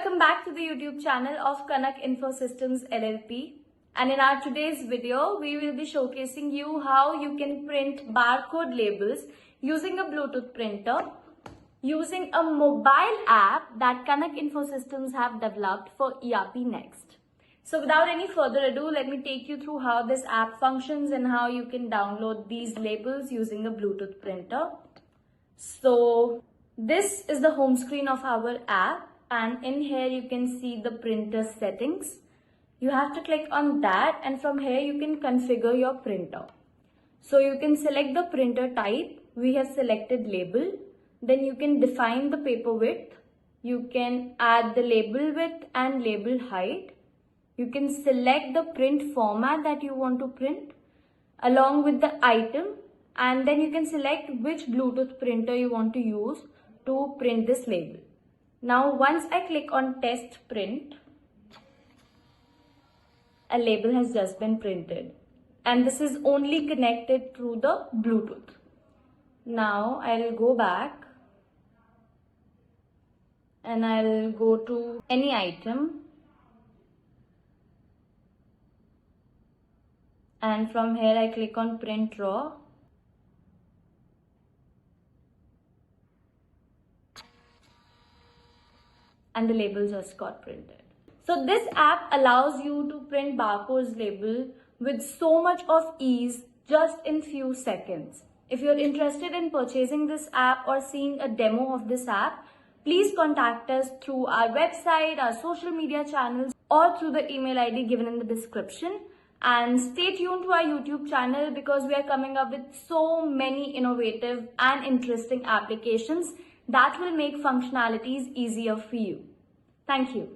Welcome back to the YouTube channel of Kanak Infosystems LLP. And in our today's video, we will be showcasing you how you can print barcode labels using a Bluetooth printer, using a mobile app that Kanak Infosystems have developed for ERPNext. So without any further ado, let me take you through how this app functions and how you can download these labels using a Bluetooth printer. So this is the home screen of our app, and in here you can see the printer settings. You have to click on that, and from here you can configure your printer. So you can select the printer type. We have selected label. Then you can define the paper width. You can add the label width and label height. You can select the print format that you want to print along with the item, and then you can select which Bluetooth printer you want to use to print this label. Now once I click on test print, a label has just been printed, and this is only connected through the Bluetooth. Now I'll go back and I'll go to any item, and from here I click on print raw. And the label just got printed. So this app allows you to print barcodes label with so much of ease just in few seconds. If you're interested in purchasing this app or seeing a demo of this app, please contact us through our website, our social media channels, or through the email ID given in the description. And stay tuned to our YouTube channel because we are coming up with so many innovative and interesting applications that will make functionalities easier for you. Thank you.